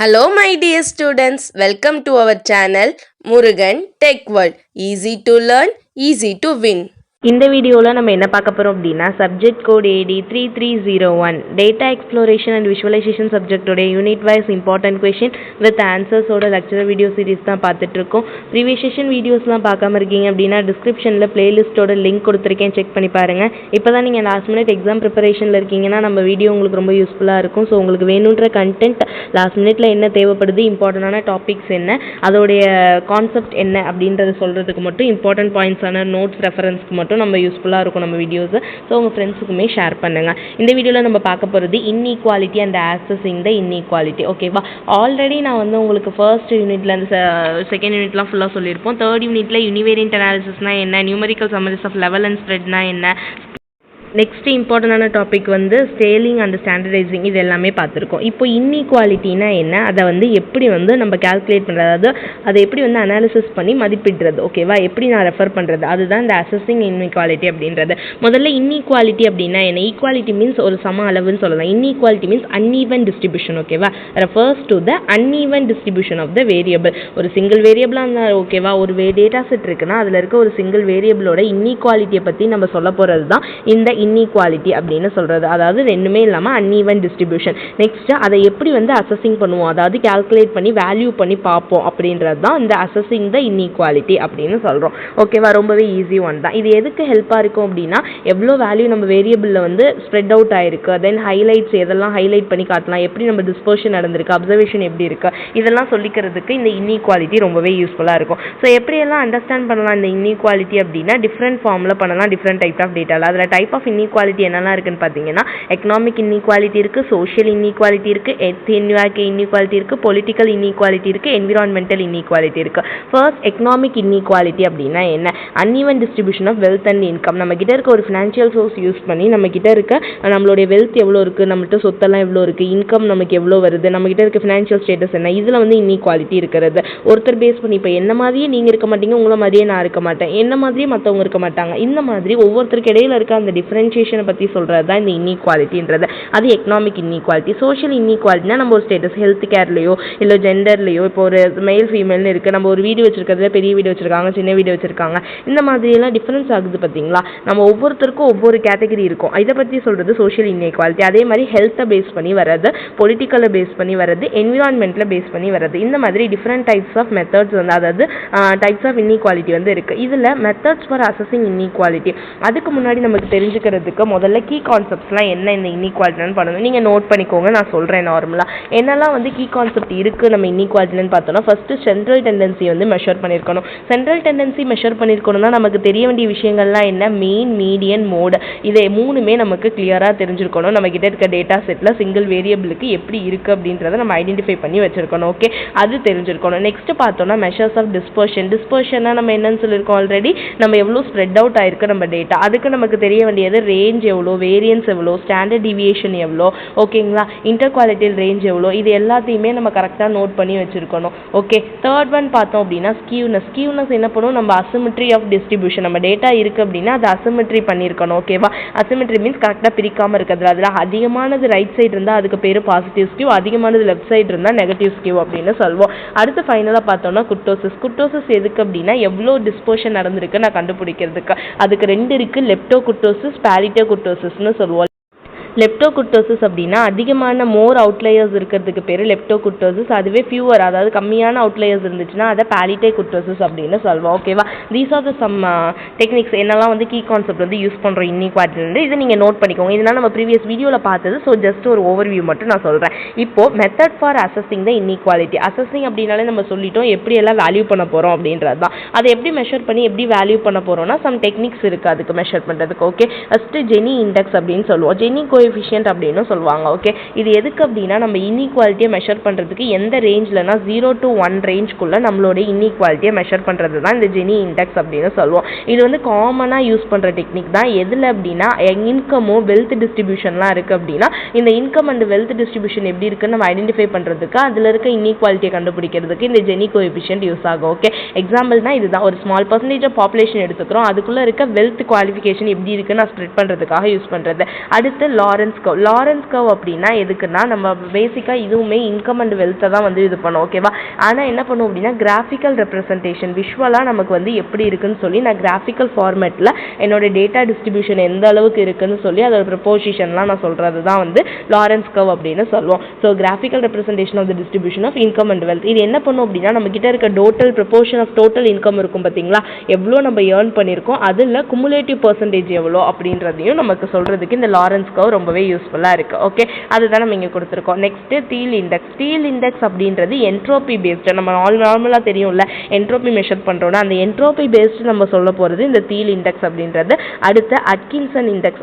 Hello my dear students, welcome to our channel Murugan Tech World. Easy to learn, easy to win. இந்த வீடியோவில் நம்ம என்ன பார்க்க போகிறோம் அப்படின்னா subject code AD 3301 data exploration and visualization சப்ஜெக்டோடைய unit wise important question with ஆன்சர்ஸோட லெக்சரல் வீடியோ சீரிஸ் தான் பார்த்துட்ருக்கோம். ப்ரீவியஸ் செஷன் வீடியோஸ்லாம் பார்க்காம இருக்கீங்க அப்படின்னா டிஸ்கிரிப்ஷனில் பிளேலிஸ்ட்டோட லிங்க் கொடுத்துருக்கேன், செக் பண்ணி பாருங்கள். இப்போ தான் நீங்கள் லாஸ்ட் மினிட் எக்ஸாம் ப்ரிப்பரேஷனில் இருக்கீங்கன்னா நம்ம வீடியோ உங்களுக்கு ரொம்ப யூஸ்ஃபுல்லாக இருக்கும். ஸோ உங்களுக்கு வேணுன்ற கண்டென்ட் லாஸ்ட் மினிட்ல என்ன தேவைப்படுது, இம்பார்ட்டண்டான டாபிக்ஸ் என்ன, அதோடைய கான்செப்ட் என்ன அப்படின்றத சொல்கிறதுக்கு மட்டும் இம்பார்ட்டன்ட் பாயிண்ட்ஸான நோட்ஸ் ரெஃபரன்ஸ்க்கு மட்டும் நம்ம யூஸ்ஃபுல்லாக இருக்கும் நம்ம வீடியோஸ். ஸோ உங்கள் ஃப்ரெண்ட்ஸுக்குமே ஷேர் பண்ணுங்கள். இந்த வீடியோவில் நம்ம பார்க்க போகிறது inequality and accessing the inequality. ஓகேவா, ஆல்ரெடி நான் உங்களுக்கு ஃபர்ஸ்ட் யூனிட்ல அந்த செகண்ட் யூனிட்லாம் ஃபுல்லாக சொல்லியிருப்போம். தேர்ட் யூனிட்ல யூனிவேரியன்ட் அனாலிசிஸ்னா என்ன, numerical summaries of level and ஸ்ப்ரெட்னா என்ன, நெக்ஸ்ட் இம்பார்ட்டண்டான டாபிக் ஸ்கேலிங் அண்ட் ஸ்டாண்டர்டைசிங், இது எல்லாமே பார்த்துருக்கோம். இப்போ இன்இக்வாலிட்டினா என்ன, அதை எப்படி நம்ம கால்குலேட் பண்ணுறது, அதாவது அதை எப்படி அனாலிசிஸ் பண்ணி மதிப்பிடுறது. ஓகேவா, எப்படி நான் ரெஃபர் பண்ணுறது, அதுதான் இந்த அசஸிங் இன்இக்வாலிட்டி அப்படின்றது. முதல்ல இன்இக்வாலிட்டி அப்படின்னா என்ன, ஈக்வாலிட்டி மீன்ஸ் ஒரு சம அளவுன்னு சொல்லலாம். Inequality means uneven distribution. ஓகேவா, refers to the uneven distribution of the variable. ஒரு சிங்கிள் வேரியபிளாக இருந்தால் ஓகேவா, ஒரு டேட்டா செட் இருக்குன்னா அதில் இருக்க ஒரு சிங்கிள் வேரியபிளோட இன்இக்வாலிட்டியை பற்றி நம்ம சொல்ல போகிறது தான் இந்த இன்இக்வாலிட்டி அப்படின்னு சொல்கிறது. அதாவது ரெண்டுமே இல்லாமல் அன்ஈவன் டிஸ்ட்ரிபியூஷன். நெக்ஸ்ட் அதை எப்படி அசஸிங் பண்ணுவோம், அதாவது கால்குலேட் பண்ணி வேல்யூ பண்ணி பார்ப்போம் அப்படின்றது தான் இந்த அசஸிங் த இன்இக்வாலிட்டி அப்படின்னு சொல்கிறோம். ஓகேவா, ரொம்பவே ஈஸி ஒன் தான். இது எதுக்கு ஹெல்ப்பாக இருக்கும் அப்படின்னா, எவ்வளோ வேல்யூ நம்ம வேரியபிளில் ஸ்ப்ரெட் அவுட் ஆயிருக்கு, தென் ஹைலைட்ஸ் எதெல்லாம் ஹைலைட் பண்ணி காட்டலாம், எப்படி நம்ம டிஸ்பர்ஷன் நடந்திருக்கு, அப்சர்வேஷன் எப்படி இருக்குது, இதெல்லாம் சொல்லிக்கிறதுக்கு இந்த இன்இக்வாலிட்டி ரொம்பவே யூஸ்ஃபுல்லாக இருக்கும். ஸோ எப்படியெல்லாம் அண்டர்ஸ்டாண்ட் பண்ணலாம் இந்த இன்இக்வாலிட்டி அப்படின்னா, டிஃப்ரெண்ட் ஃபார்மில் பண்ணலாம், டிஃப்ரெண்ட் டைப் ஆஃப் டேட்டாவில். அதில் டைப் ஆஃப் இன்இக்வாலிட்டி என்னெல்லாம் இருக்குன்னு பார்த்தீங்கன்னா, எக்கனாமிக் இன்இக்வாலிட்டி இருக்குது, சோஷியல் இன்இக்வாலிட்டி இருக்குது, இன்இக்வாலிட்டி இருக்குது, பொலிட்டிக்கல் இன்இக்வாலிட்டி இருக்குது, என்விரான்மெண்டல் இன்இக்வாலிட்டி இருக்குது. ஃபர்ஸ்ட் எக்கனாமிக் இன்இக்வாலிட்டி அப்படின்னா என்ன, uneven distribution of wealth and income. நம்ம கிட்ட இருக்க ஒரு ஃபினான்ஷியல் சோர்ஸ் யூஸ் பண்ணி நம்ம கிட்ட இருக்க நம்மளுடைய வெல்த் எவ்வளோ இருக்குது, நம்மகிட்ட சொத்தெல்லாம் எவ்வளோ இருக்குது, இன்கம் நமக்கு எவ்வளோ வருது, நம்ம கிட்ட இருக்க ஃபினான்ஷியல் ஸ்டேட்டஸ் என்ன, இதில் இன்இக்வாலிட்டி இருக்கிறது. ஒருத்தர் பேஸ் பண்ணி இப்போ என்ன மாதிரியே நீங்கள் இருக்க மாட்டீங்க, உங்களை மாதிரியே நான் இருக்க மாட்டேன், என்ன மாதிரியே மற்றவங்க இருக்க மாட்டாங்க, இந்த மாதிரி ஒவ்வொருத்தருக்கு இடையில இருக்க அந்த டிஃபரன்ஷியேஷனை பற்றி சொல்கிறது தான் இந்த இன்இக்வாலிட்டின்றது. அது எக்கனாமிக் இன்இக்வாலிட்டி. சோஷியல் இன்இக்வாலிட்டினா நம்ம ஒரு ஸ்டேட்டஸ், ஹெல்த் கேர்லையோ இல்லை ஜெண்டர்லையோ, இப்போ ஒரு மேல் ஃபீமேல்னு இருக்குது, நம்ம ஒரு வீடு வச்சிருக்கிறதுல பெரிய வீடு வச்சிருக்காங்க, சின்ன வீடு வச்சிருக்காங்க, இந்த மாதிரியெல்லாம் டிஃபரன்ஸ் ஆகுது பார்த்தீங்களா. நம்ம ஒவ்வொருத்தருக்கும் ஒவ்வொரு கேட்டகரி இருக்கும், இதை பற்றி சொல்கிறது சோஷியல் இன்இக்வாலிட்டி. அதே மாதிரி ஹெல்த்தை பேஸ் பண்ணி வர்றது, பொலிட்டிக்கலை பேஸ் பண்ணி வர்றது, என்விரான்மெண்ட்டில் பேஸ் பண்ணி வர்றது, இந்த மாதிரி டிஃப்ரெண்ட் டைப்ஸ் ஆஃப் மெத்தட்ஸ் அதாவது டைப்ஸ் ஆஃப் இன்இக்வாலிட்டி இருக்குது. இதில் மெத்தட்ஸ் ஃபார் அசஸிங் இன்இக்வாலிட்டி, அதுக்கு முன்னாடி நமக்கு தெரிஞ்சுக்கிறதுக்கு முதல்ல கீ கான்செப்ட்ஸ்லாம் என்ன இந்த இன்இக்வாலிட்டின்னு பண்ணணும். நீங்கள் நோட் பண்ணிக்கோங்க, நான் சொல்கிறேன். நார்மலாக என்னெல்லாம் கீ கான்செப்ட் இருக்குது நம்ம இன்இக்வாலிட்டின்னு பார்த்தோம்னா, ஃபஸ்ட்டு சென்ட்ரல் டெண்டன்சி மெஷர் பண்ணியிருக்கணும். சென்ட்ரல் டெண்டன்சி மெஷர் பண்ணியிருக்கணும்னா நமக்கு தெரிய வேண்டிய விஷயங்கள்லாம் என்ன, மீன், மீடியன், மோடு, இதை மூணுமே நமக்கு கிளியராக தெரிஞ்சிருக்கணும். நம்ம கிட்ட இருக்க டேட்டா செட்டில் சிங்கிள் வேரியபிளுக்கு எப்படி இருக்குது அப்படின்றத நம்ம ஐடென்டிஃபை பண்ணி வச்சிருக்கணும். ஓகே, அது தெரிஞ்சிருக்கணும். நெக்ஸ்ட் பார்த்தோம்னா மெஷர்ஸ் ஆஃப் டிஸ்பர்ஷன். டிஸ்பர்ஷனாக நம்ம என்னன்னு சொல்லியிருக்கோம் ஆல்ரெடி, நம்ம எவ்வளோ ஸ்ப்ரெட் அவுட் ஆயிருக்கு நம்ம டேட்டா, அதுக்கு நமக்கு தெரிய வேண்டியது ரேஞ்ச் எவ்வளோ, வேரியன்ஸ் எவ்வளோ, ஸ்டாண்டர்ட் டிவியேஷன் எவ்வளோ, ஓகேங்களா, இன்டர் குவாலிட்டியல் ரேஞ்ச் எவ்வளோ, இது எல்லாத்தையுமே நம்ம கரெக்டாக நோட் பண்ணி வச்சிருக்கணும். ஓகே, தேர்ட் ஒன் பார்த்தோம் அப்படின்னா ஸ்கியூனஸ். ஸ்கியூனஸ் என்ன பண்ணும், நம்ம அசிமெட்ரி ஆஃப் டிஸ்ட்ரிபியூஷன், நம்ம டேட்டா இருக்குது அப்படின்னா அது அசிமெட்ரி பண்ணியிருக்கணும். ஓகேவா, அசிமெட்ரி மீன்ஸ் கரெக்டாக பிரிக்காமல் இருக்கிறது. அதில் அதிகமானது ரைட் சைடு இருந்தால் அதுக்கு பேர் பாசிட்டிவ் ஸ்கியூ, அதிகமானது லெஃப்ட் சைடு இருந்தால் நெகட்டிவ் ஸ்கியூ அப்படின்னு சொல்லுவோம். அடுத்து ஃபைனலாக பார்த்தோம்னா குர்டோசிஸ். குர்டோசிஸ் எதுக்கு அப்படின்னா எவ்வளோ டிஸ்போஷன் நடந்திருக்கு நான் கண்டுபிடிக்கிறதுக்கு. அதுக்கு ரெண்டு இருக்குது, லெப்டோகுர்டோசிஸ், பாலிட்டோகுர்டோசிஸ்னு சொல்லுவோம். லெப்டோகுர்டோசிஸ் அப்படின்னா அதிகமான மோர் அவுட்லையர்ஸ் இருக்கிறதுக்கு பேர் லெப்டோகுர்டோசிஸ். அதுவே ஃபியூவர், அதாவது கம்மியான அவுட்லையர்ஸ் இருந்துச்சுன்னா அதை பாலிட்டோகுர்டோசிஸ் அப்படின்னு சொல்லுவோம். ஓகேவா, these are the some techniques என்னெல்லாம் கீ கான்செப்ட் யூஸ் பண்ணுறோம் இன்இக்வாலிட்டி. இதை நீங்கள் நோட் பண்ணிக்கோங்க. இதனால் நம்ம ப்ரீவியஸ் வீடியோவில் பார்த்தது. ஸோ ஜஸ்ட் ஒரு ஓவர்வியூ மட்டும் நான் சொல்கிறேன். இப்போ method for assessing the inequality. Assessing அப்படின்னாலே நம்ம சொல்லிட்டோம் எப்படி எல்லாம் வேல்யூ பண்ண போகிறோம் அப்படின்றது தான். அதை எப்படி மெஷர் பண்ணி எப்படி வேல்யூ பண்ண போகிறோம்னா சம் டெக்னிக்ஸ் இருக்குது அதுக்கு மெஷர் பண்ணுறதுக்கு. ஓகே, ஃபஸ்ட்டு ஜெனி இண்டெக்ஸ் அப்படின்னு சொல்லுவோம், ஜெனி கோஎஃபிஷியன்ட் அப்படின்னு சொல்லுவாங்க. ஓகே, இது எதுக்கு அப்படின்னா நம்ம இன்இக்வாலிட்டியை மெஷர் பண்ணுறதுக்கு எந்த ரேஞ்சில்னா 0 to 1 ரேஞ்சுக்குள்ளே நம்மளோட இன்இக்வாலிட்டியை மெஷர் பண்ணுறது தான் இந்த ஜெனி இண்டெக்ஸ் அப்படின்னு சொல்லுவோம். இது காமனாக யூஸ் பண்ணுற டெக்னிக் தான். எதில் அப்படின்னா இன்கமோ வெல்த் டிஸ்ட்ரிபியூஷன்லாம் இருக்குது அப்படின்னா இந்த இன்கம் அண்ட் வெல்த் டிஸ்ட்ரிபியூஷன் எப்படி இருக்குன்னு நம்ம ஐடென்டிஃபை பண்ணுறதுக்கு, அதில் இருக்க இன்இக்வாலிட்டியை கண்டுபிடிக்கிறதுக்கு இந்த ஜெனி கோஎஃபிஷியன்ட் யூஸ் ஆகும். ஓகே, எக்ஸாம்பிள்னா இதுதான், ஒரு ஸ்மால் பர்சன்டேஜ் ஆஃப் பாப்புலேஷன் எடுத்துக்கிறோம், அதுக்குள்ளே இருக்க வெல்த் குவாலிஃபிகேஷன் எப்படி இருக்குன்னு நான் ஸ்ப்ரெட் பண்ணுறதுக்காக யூஸ் பண்ணுறது. அடுத்து லா, லாரன்ஸ் கர்வ். லாரன்ஸ் கர்வ் அப்படின்னா எதுக்குன்னா நம்ம பேசிக்காக இதுவுமே இன்கம் அண்ட் வெல்த்தை தான் வந்து இது பண்ணும். ஓகேவா? ஆனால் என்ன பண்ணும் அப்படின்னா கிராஃபிக்கல் ரெப்ரசன்டேஷன் விஷுவலாக நமக்கு வந்து எப்படி இருக்குன்னு சொல்லி நான் கிராஃபிக்கல் ஃபார்மேட்டில் என்னோட டேட்டா டிஸ்ட்ரிபியூஷன் எந்த அளவுக்கு இருக்குன்னு சொல்லி அதோட ப்ரொபோசிஷன்லாம் நான் சொல்கிறது தான் வந்து லாரன்ஸ் கர்வ் அப்படின்னு சொல்லுவோம். So graphical representation of the distribution of income and wealth. இது என்ன பண்ணும் அப்படின்னா நம்ம கிட்ட இருக்க total proportion of total income இருக்கும் பார்த்தீங்களா, எவ்வளோ நம்ம ஏர்ன் பண்ணியிருக்கோம் அதில் குமுலேட்டிவ் பர்சன்டேஜ் எவ்வளோ அப்படின்றதையும் நமக்கு சொல்கிறதுக்கு இந்த லாரன்ஸ் கர்வ் ரொம்பவே யூஸ்ஃபுல்லாக இருக்குது. ஓகே, அதுதான் நம்ம இங்கே கொடுத்துருக்கோம். Next Thiel index. Thiel index அப்படின்றது என்ட்ரோபி பேஸ்டு. நம்ம நார்மலாக தெரியும்ல என்ட்ரோபி மெஷர் பண்ணுறோன்னா அந்த என்ட்ரோபி பேஸ்டு நம்ம சொல்ல போகிறது இந்த தீல் இண்டெக்ஸ் அப்படின்றது. அடுத்து அட்கின்சன் இண்டெக்ஸ்.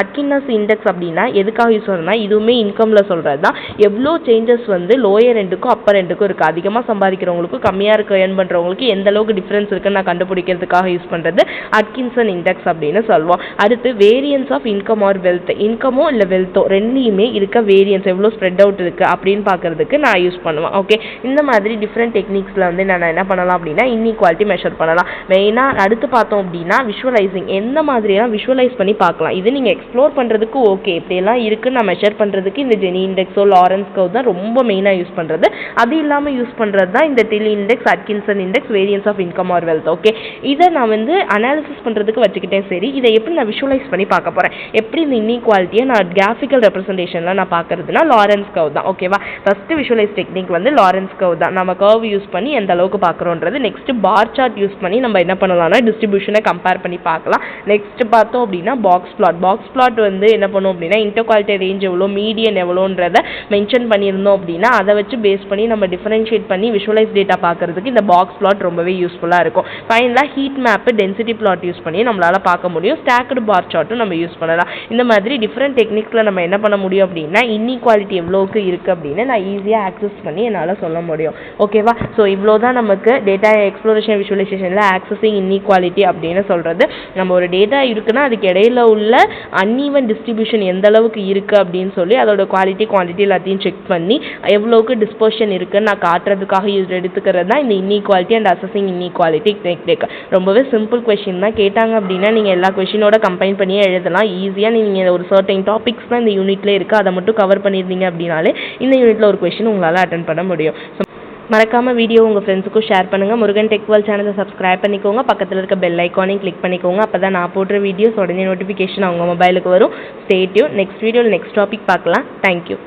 அட்கின்னஸ் இண்டெக்ஸ் அப்படின்னா எதுக்காக யூஸ் பண்ணணும்னா இதுவுமே இன்கமில் சொல்கிறது தான். எவ்வளோ சேஞ்சஸ் வந்து லோயர் எண்டுக்கும் அப்பர் எண்டுக்கும் இருக்குது, அதிகமாக சம்பாதிக்கிறவங்களுக்கும் கம்மியாக இருக்க ஏர்ன் பண்ணுறவங்களுக்கு எந்த அளவுக்கு டிஃப்ரென்ஸ் இருக்குன்னு நான் கண்டுபிடிக்கிறதுக்காக யூஸ் பண்ணுறது அட்கின்சன் இண்டெக்ஸ் அப்படின்னு சொல்லுவோம். அடுத்து variance of income or wealth. இன்கமோ இல்லை வெல்த்தோ ரெண்டுலையுமே இருக்க வேரியன்ஸ் எவ்வளோ ஸ்ப்ரெட் அவுட் இருக்குது அப்படின்னு பார்க்கறதுக்கு நான் யூஸ் பண்ணுவேன். ஓகே, இந்த மாதிரி டிஃப்ரெண்ட் டெக்னிக்ஸில் வந்து நான் என்ன பண்ணலாம் அப்படின்னா இன்இக்வாலிட்டி மெஷர் பண்ணலாம். மெயினாக அடுத்து பார்த்தோம் அப்படின்னா விஷுவலைசிங். எந்த மாதிரியெல்லாம் விஷுவலைஸ் பண்ணி பார்க்கலாம், இது நீங்கள் எக்ஸ்ப்ளோர் பண்ணுறதுக்கு ஓகே இப்படியெல்லாம் இருக்குன்னு நான் மெஷர் பண்ணுறதுக்கு இந்த ஜெனி இண்டெக்ஸோ லாரன்ஸ் கர்வ் தான் ரொம்ப மெயினாக யூஸ் பண்ணுறது. அது இல்லாமல் யூஸ் பண்ணுறது தான் இந்த Theil index, Atkinson index, variance of income or wealth. Okay, இதை நான் வந்து அனாலிசிஸ் பண்ணுறதுக்கு வச்சுக்கிட்டேன். சரி, இதை எப்படி நான் விஷுவலைஸ் பண்ணி பார்க்க போகிறேன், எப்படி இந்த இன்இக்வாலிட்டியை நான் கிராஃபிக்கல் ரெப்ரசன்டேஷனில் நான் பார்க்கறதுனா லாரன்ஸ் கர்வ் தான். ஓகேவா? ஃபஸ்ட்டு விஷுவலைஸ் டெக்னிக் வந்து லாரன்ஸ் கர்வ் தான். நம்ம கர்வ் யூஸ் பண்ணி எந்த அளவுக்கு பார்க்குறோன்றது. நெக்ஸ்ட் பார் சார்ட் யூஸ் பண்ணி நம்ம என்ன பண்ணலாம்னா டிஸ்ட்ரிபியூஷனை கம்பேர் பண்ணி பார்க்கலாம். நெக்ஸ்ட் பார்த்தோம் அப்படின்னா பாக்ஸ் பிளாட். பாக்ஸ் பிளாட் வந்து என்ன பண்ணும் அப்படின்னா இன்டர்குவாலிட்டி ரேஞ்ச் எவ்வளோ, மீடியன் எவ்வளோன்றதை மென்ஷன் பண்ணியிருந்தோம் அப்படின்னா அதை வச்சு பேஸ் பண்ணி நம்ம டிஃபரன்ஷியேட் பண்ணி விஷுவலைஸ் டேட்டா பார்க்கறதுக்கு இந்த பாக்ஸ் பிளாட் ரொம்பவே யூஸ்ஃபுல்லாக இருக்கும். ஃபைனலாக heat map, density plot use பண்ணி நம்மளால் பார்க்க முடியும். ஸ்டாக்டு பார் சார்ட்டும் நம்ம யூஸ் பண்ணலாம். இந்த மாதிரி டிஃப்ரெண்ட் டெக்னிக்ஸில் நம்ம என்ன பண்ண முடியும் அப்படின்னா இன்இக்வாலிட்டி எவ்வளோக்கு இருக்குது அப்படின்னு நான் ஈஸியாக ஆக்சஸ் பண்ணி என்னால் சொல்ல முடியும். ஓகேவா? ஸோ இவ்வளோ தான் நமக்கு டேட்டா எக்ஸ்ப்ளோரேஷன் விஷுவலைசேஷனில் ஆக்சஸிங் இன்இக்வாலிட்டி அப்படின்னு சொல்கிறது. நம்ம ஒரு டேட்டா இருக்குன்னா அதுக்கு இடையில உள்ள அன்ஈவன் டிஸ்ட்ரிபியூஷன் எந்த அளவுக்கு இருக்குது அப்படின்னு சொல்லி அதோட குவாலிட்டி குவான்டிட்டி எல்லாத்தையும் செக் பண்ணி எவ்வளோக்கு டிஸ்பர்ஷன் இருக்குன்னு நான் காட்டுறதுக்காக எடுத்துக்கிறது தான் இந்த inequality and assessing inequality technique. ரொம்பவே சிம்பிள் கொஷின் தான். கேட்டாங்க அப்படின்னா நீங்கள் எல்லா கொஷினோட கம்பைன் பண்ணியே எழுதலாம். ஈஸியாக நீங்கள் ஒரு சர்டைன் டாபிக்ஸ் தான் இந்த யூனிட்ல இருக்குது, அதை மட்டும் கவர் பண்ணியிருந்தீங்க அப்படின்னாலே இந்த யூனிட்ல ஒரு கொஷின் உங்களால் அட்டன் பண்ண முடியும். மறக்காமல் வீடியோ உங்கள் ஃப்ரெண்ட்ஸுக்கும் ஷேர் பண்ணுங்கள். முருகன் டெக் வேர்ல்ட் சேனலை சப்ஸ்கிரைப் பண்ணிக்கோங்க. பக்கத்தில் இருக்க பெல் ஐக்கானையும் கிளிக் பண்ணிக்கோங்க. அப்போ தான் நான் போடுற வீடியோஸ் உடனே நோட்டிஃபிகேஷன் அவங்க மொபைலுக்கு வரும். Stay tune. நெக்ஸ்ட் வீடியோவில் நெக்ஸ்ட் டாபிக் பார்க்கலாம். தேங்க்யூ.